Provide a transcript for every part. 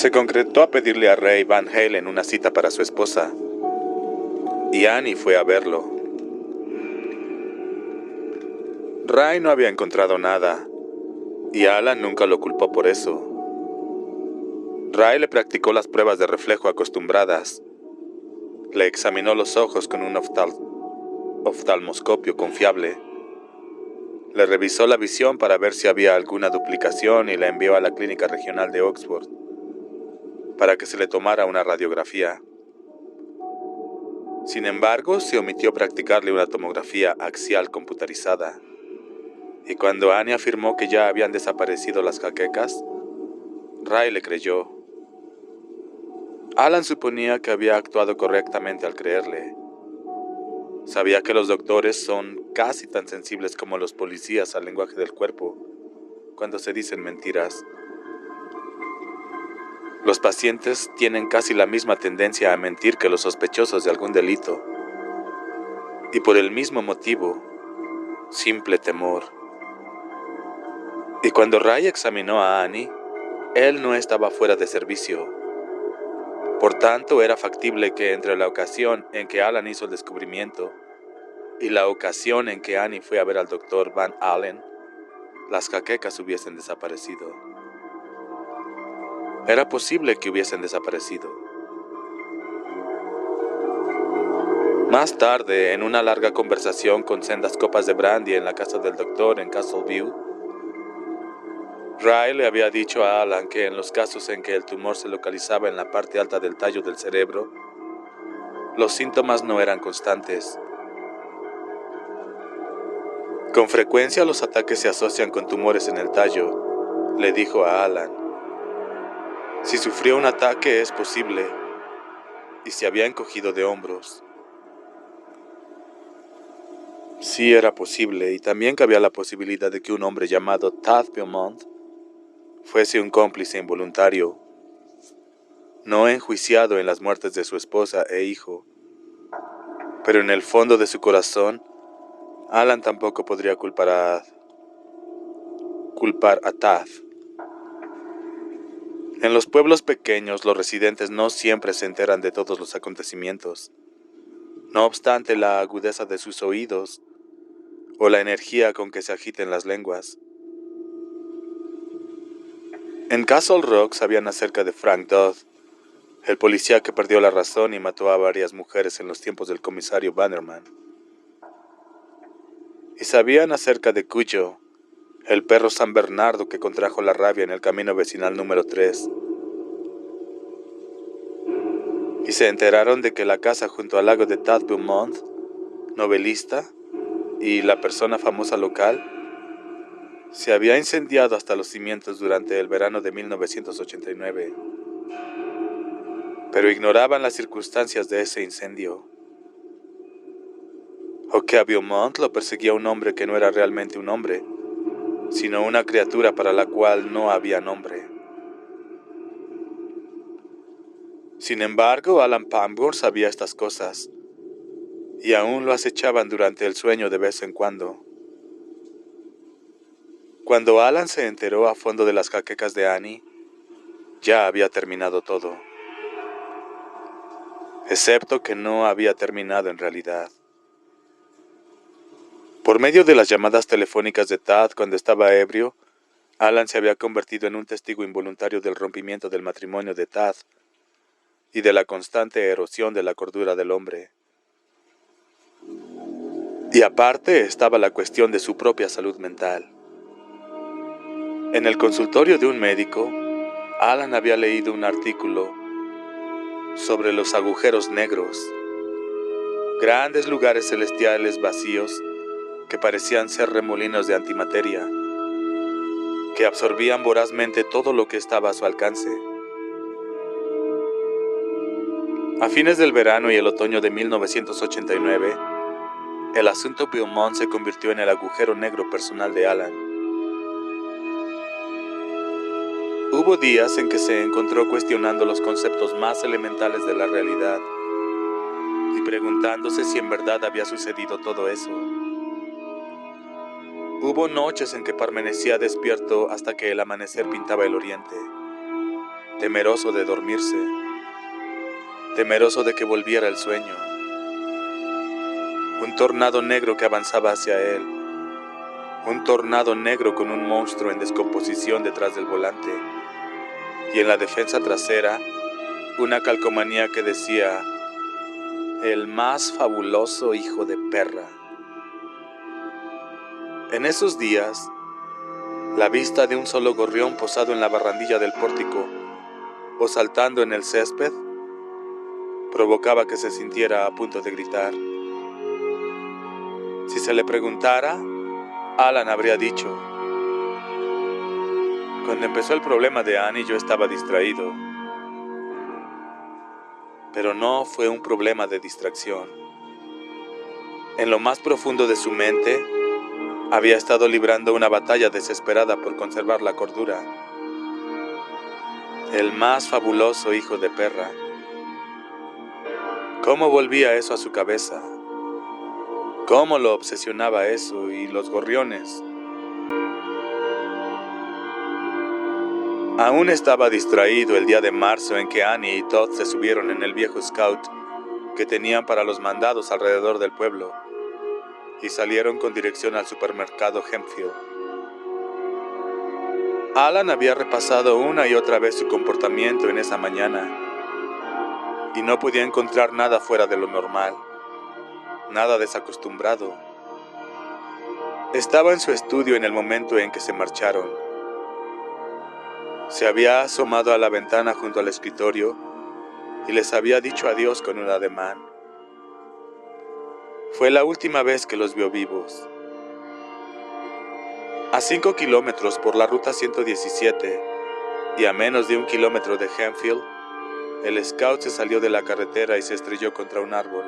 Se concretó a pedirle a Ray Van Halen una cita para su esposa, y Annie fue a verlo. Ray no había encontrado nada, y Alan nunca lo culpó por eso. Ray le practicó las pruebas de reflejo acostumbradas, le examinó los ojos con un oftalmoscopio confiable, le revisó la visión para ver si había alguna duplicación y la envió a la Clínica Regional de Oxford para que se le tomara una radiografía. Sin embargo, se omitió practicarle una tomografía axial computarizada, y cuando Annie afirmó que ya habían desaparecido las jaquecas, Ray le creyó. Alan suponía que había actuado correctamente al creerle. Sabía que los doctores son casi tan sensibles como los policías al lenguaje del cuerpo cuando se dicen mentiras. Los pacientes tienen casi la misma tendencia a mentir que los sospechosos de algún delito. Y por el mismo motivo, simple temor. Y cuando Ray examinó a Annie, él no estaba fuera de servicio. Por tanto, era factible que entre la ocasión en que Alan hizo el descubrimiento y la ocasión en que Annie fue a ver al doctor Van Allen, las jaquecas hubiesen desaparecido. Era posible que hubiesen desaparecido. Más tarde, en una larga conversación con sendas copas de brandy en la casa del doctor en Castle View, Ray le había dicho a Alan que en los casos en que el tumor se localizaba en la parte alta del tallo del cerebro, los síntomas no eran constantes. Con frecuencia los ataques se asocian con tumores en el tallo, le dijo a Alan. Si sufrió un ataque es posible, y se había encogido de hombros. Sí era posible, y también cabía la posibilidad de que un hombre llamado Tad Beaumont fuese un cómplice involuntario, no enjuiciado en las muertes de su esposa e hijo, pero en el fondo de su corazón, Alan tampoco podría culpar a Tad. En los pueblos pequeños, los residentes no siempre se enteran de todos los acontecimientos. No obstante la agudeza de sus oídos o la energía con que se agiten las lenguas. En Castle Rock sabían acerca de Frank Dodd, el policía que perdió la razón y mató a varias mujeres en los tiempos del comisario Bannerman. Y sabían acerca de Cuyo, el perro San Bernardo que contrajo la rabia en el camino vecinal número 3. Y se enteraron de que la casa junto al lago de Tad Beaumont, novelista, y la persona famosa local, se había incendiado hasta los cimientos durante el verano de 1989. Pero ignoraban las circunstancias de ese incendio. O que a Beaumont lo perseguía un hombre que no era realmente un hombre, sino una criatura para la cual no había nombre. Sin embargo, Alan Pangborn sabía estas cosas, y aún lo acechaban durante el sueño de vez en cuando. Cuando Alan se enteró a fondo de las jaquecas de Annie, ya había terminado todo. Excepto que no había terminado en realidad. Por medio de las llamadas telefónicas de Tad cuando estaba ebrio, Alan se había convertido en un testigo involuntario del rompimiento del matrimonio de Tad y de la constante erosión de la cordura del hombre. Y aparte estaba la cuestión de su propia salud mental. En el consultorio de un médico, Alan había leído un artículo sobre los agujeros negros, grandes lugares celestiales vacíos que parecían ser remolinos de antimateria, que absorbían vorazmente todo lo que estaba a su alcance. A fines del verano y el otoño de 1989, el asunto Beaumont se convirtió en el agujero negro personal de Alan. Hubo días en que se encontró cuestionando los conceptos más elementales de la realidad y preguntándose si en verdad había sucedido todo eso. Hubo noches en que permanecía despierto hasta que el amanecer pintaba el oriente. temeroso de dormirse, temeroso de que volviera el sueño. Un tornado negro que avanzaba hacia él, un tornado negro con un monstruo en descomposición detrás del volante, y en la defensa trasera, una calcomanía que decía: el más fabuloso hijo de perra. En esos días, la vista de un solo gorrión posado en la barandilla del pórtico o saltando en el césped provocaba que se sintiera a punto de gritar. Si se le preguntara, Alan habría dicho: cuando empezó el problema de Annie yo estaba distraído. Pero no fue un problema de distracción. En lo más profundo de su mente, había estado librando una batalla desesperada por conservar la cordura. El más fabuloso hijo de perra. ¿Cómo volvía eso a su cabeza? ¿Cómo lo obsesionaba eso y los gorriones? Aún estaba distraído el día de marzo en que Annie y Todd se subieron en el viejo Scout que tenían para los mandados alrededor del pueblo y salieron con dirección al supermercado Hempfield. Alan había repasado una y otra vez su comportamiento en esa mañana y no podía encontrar nada fuera de lo normal, nada desacostumbrado. Estaba en su estudio en el momento en que se marcharon. Se había asomado a la ventana junto al escritorio y les había dicho adiós con un ademán. Fue la última vez que los vio vivos. A 5 kilómetros por la ruta 117 y a menos de 1 kilómetro de Hempfield, el Scout se salió de la carretera y se estrelló contra un árbol.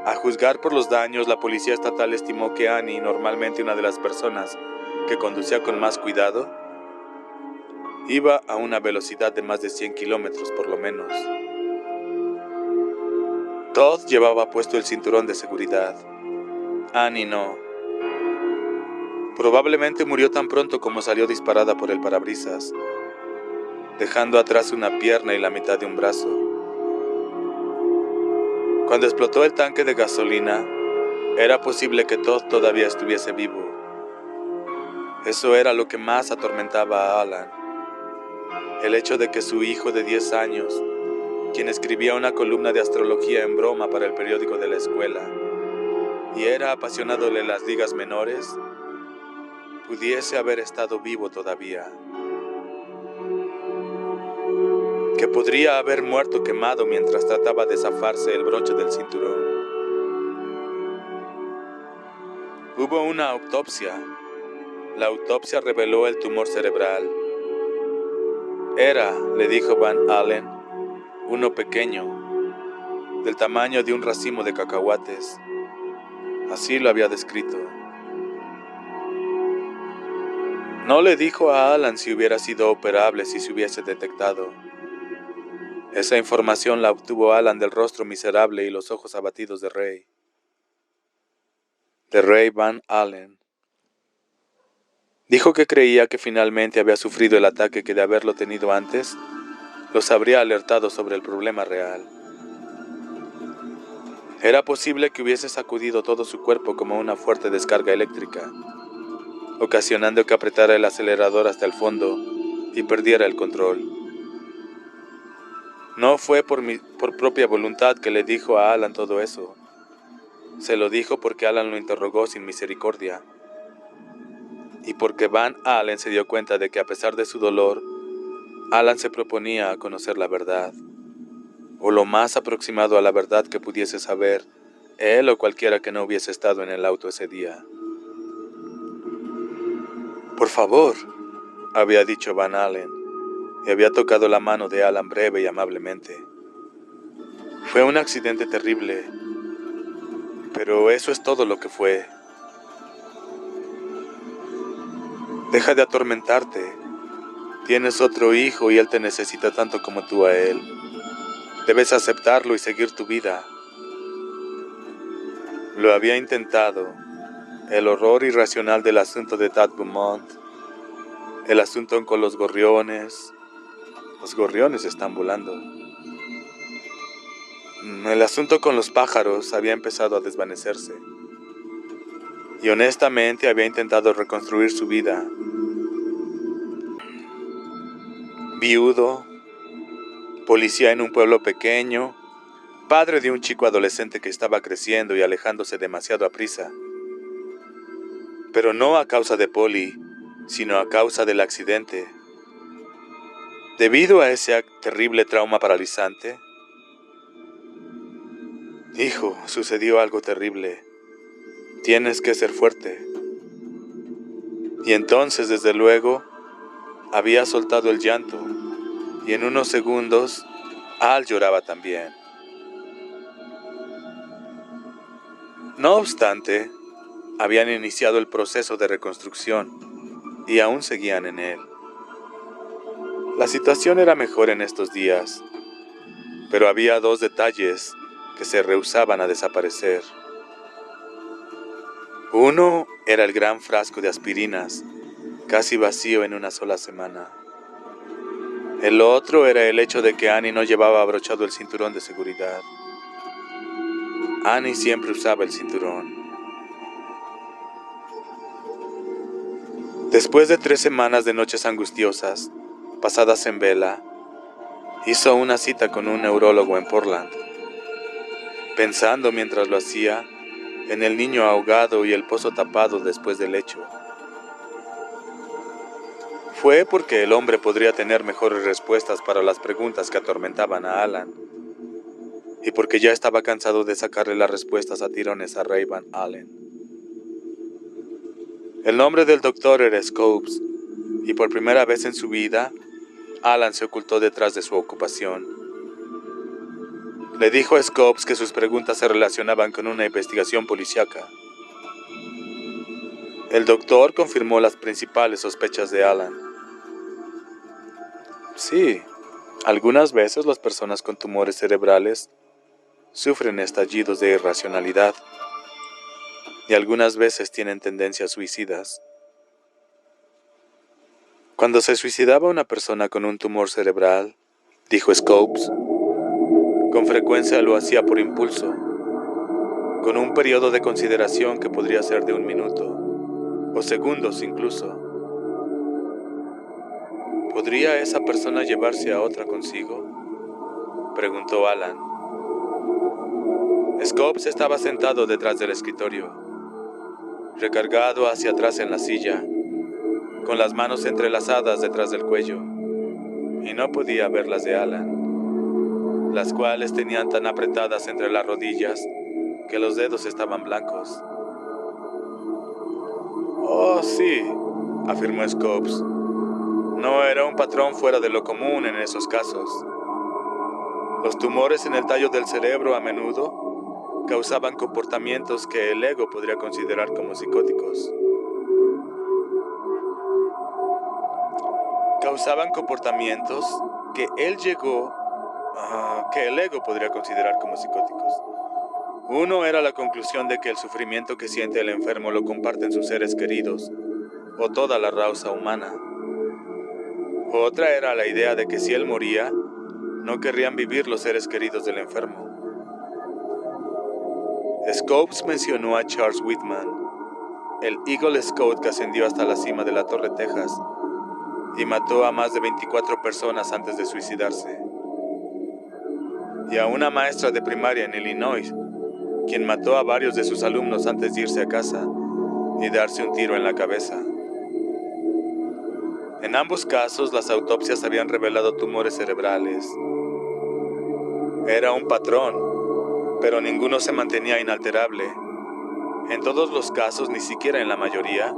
A juzgar por los daños, la policía estatal estimó que Annie, normalmente una de las personas que conducía con más cuidado, iba a una velocidad de más de 100 kilómetros por lo menos. Todd llevaba puesto el cinturón de seguridad. Annie no. Probablemente murió tan pronto como salió disparada por el parabrisas, dejando atrás una pierna y la mitad de un brazo. Cuando explotó el tanque de gasolina, era posible que Todd todavía estuviese vivo. Eso era lo que más atormentaba a Alan. El hecho de que su hijo de 10 años, quien escribía una columna de astrología en broma para el periódico de la escuela, y era apasionado de las ligas menores, pudiese haber estado vivo todavía. Que podría haber muerto quemado mientras trataba de zafarse el broche del cinturón. Hubo una autopsia. La autopsia reveló el tumor cerebral. Era, le dijo Van Allen, uno pequeño, del tamaño de un racimo de cacahuates. Así lo había descrito. No le dijo a Alan si hubiera sido operable si se hubiese detectado. Esa información la obtuvo Alan del rostro miserable y los ojos abatidos de Ray. De Ray Van Allen. Dijo que creía que finalmente había sufrido el ataque que de haberlo tenido antes, los habría alertado sobre el problema real. Era posible que hubiese sacudido todo su cuerpo como una fuerte descarga eléctrica, ocasionando que apretara el acelerador hasta el fondo y perdiera el control. No fue por propia voluntad que le dijo a Alan todo eso. Se lo dijo porque Alan lo interrogó sin misericordia. Y porque Van Allen se dio cuenta de que a pesar de su dolor, Alan se proponía a conocer la verdad, o lo más aproximado a la verdad que pudiese saber él o cualquiera que no hubiese estado en el auto ese día. Por favor, había dicho Van Allen, y había tocado la mano de Alan breve y amablemente. Fue un accidente terrible, pero eso es todo lo que fue. Deja de atormentarte. Tienes otro hijo y él te necesita tanto como tú a él. Debes aceptarlo y seguir tu vida. Lo había intentado. El horror irracional del asunto de Tad Beaumont, El asunto con los gorriones están volando. El asunto con los pájaros había empezado a desvanecerse. Y honestamente había intentado reconstruir su vida. Viudo, policía en un pueblo pequeño, padre de un chico adolescente que estaba creciendo y alejándose demasiado a prisa. Pero no a causa de Polly, sino a causa del accidente. Debido a ese terrible trauma paralizante, hijo, sucedió algo terrible. Tienes que ser fuerte. Y entonces, desde luego, había soltado el llanto, y en unos segundos, Al lloraba también. No obstante, habían iniciado el proceso de reconstrucción, y aún seguían en él. La situación era mejor en estos días, pero había dos detalles que se rehusaban a desaparecer. Uno era el gran frasco de aspirinas, casi vacío en una sola semana. El otro era el hecho de que Annie no llevaba abrochado el cinturón de seguridad. Annie siempre usaba el cinturón. Después de 3 semanas de noches angustiosas, pasadas en vela, hizo una cita con un neurólogo en Portland. Pensando mientras lo hacía en el niño ahogado y el pozo tapado después del hecho. Fue porque el hombre podría tener mejores respuestas para las preguntas que atormentaban a Alan, y porque ya estaba cansado de sacarle las respuestas a tirones a Ray Van Allen. El nombre del doctor era Scopes, y por primera vez en su vida, Alan se ocultó detrás de su ocupación. Le dijo a Scopes que sus preguntas se relacionaban con una investigación policíaca. El doctor confirmó las principales sospechas de Alan. Sí, algunas veces las personas con tumores cerebrales sufren estallidos de irracionalidad y algunas veces tienen tendencias suicidas. Cuando se suicidaba una persona con un tumor cerebral, dijo Scopes, con frecuencia lo hacía por impulso, con un periodo de consideración que podría ser de 1 minuto, o segundos incluso. ¿Podría esa persona llevarse a otra consigo?, preguntó Alan. Scopes estaba sentado detrás del escritorio, recargado hacia atrás en la silla, con las manos entrelazadas detrás del cuello, y no podía ver las de Alan, las cuales tenían tan apretadas entre las rodillas que los dedos estaban blancos. Oh, sí, afirmó Scopes. No era un patrón fuera de lo común en esos casos. Los tumores en el tallo del cerebro a menudo causaban comportamientos que el ego podría considerar como psicóticos. Causaban comportamientos que el ego podría considerar como psicóticos. Uno era la conclusión de que el sufrimiento que siente el enfermo lo comparten sus seres queridos, o toda la raza humana. Otra era la idea de que si él moría, no querrían vivir los seres queridos del enfermo. Scopes mencionó a Charles Whitman, el Eagle Scout que ascendió hasta la cima de la Torre Texas y mató a más de 24 personas antes de suicidarse. Y a una maestra de primaria en Illinois, quien mató a varios de sus alumnos antes de irse a casa y darse un tiro en la cabeza. En ambos casos, las autopsias habían revelado tumores cerebrales. Era un patrón, pero ninguno se mantenía inalterable. En todos los casos, ni siquiera en la mayoría.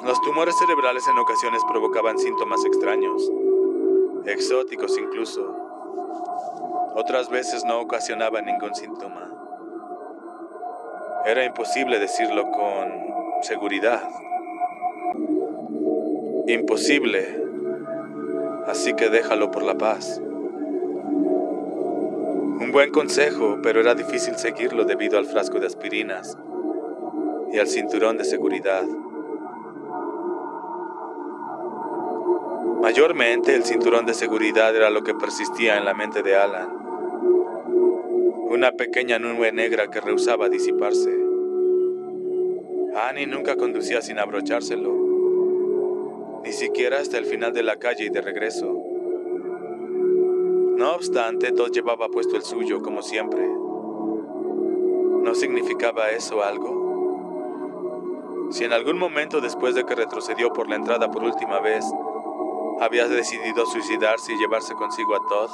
Los tumores cerebrales en ocasiones provocaban síntomas extraños, exóticos incluso. Otras veces no ocasionaban ningún síntoma. Era imposible decirlo con seguridad. Imposible. Así que déjalo por la paz. Un buen consejo, pero era difícil seguirlo debido al frasco de aspirinas y al cinturón de seguridad. Mayormente el cinturón de seguridad era lo que persistía en la mente de Alan. Una pequeña nube negra que rehusaba disiparse. Annie nunca conducía sin abrochárselo, ni siquiera hasta el final de la calle y de regreso. No obstante, Todd llevaba puesto el suyo, como siempre. ¿No significaba eso algo? Si en algún momento después de que retrocedió por la entrada por última vez, había decidido suicidarse y llevarse consigo a Todd,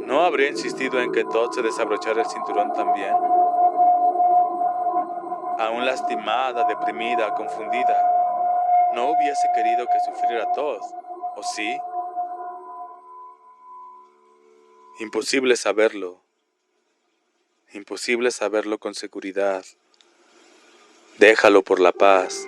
¿no habría insistido en que Todd se desabrochara el cinturón también? Aún lastimada, deprimida, confundida, no hubiese querido que sufriera Todd, ¿o sí? Imposible saberlo. Imposible saberlo con seguridad. Déjalo por la paz.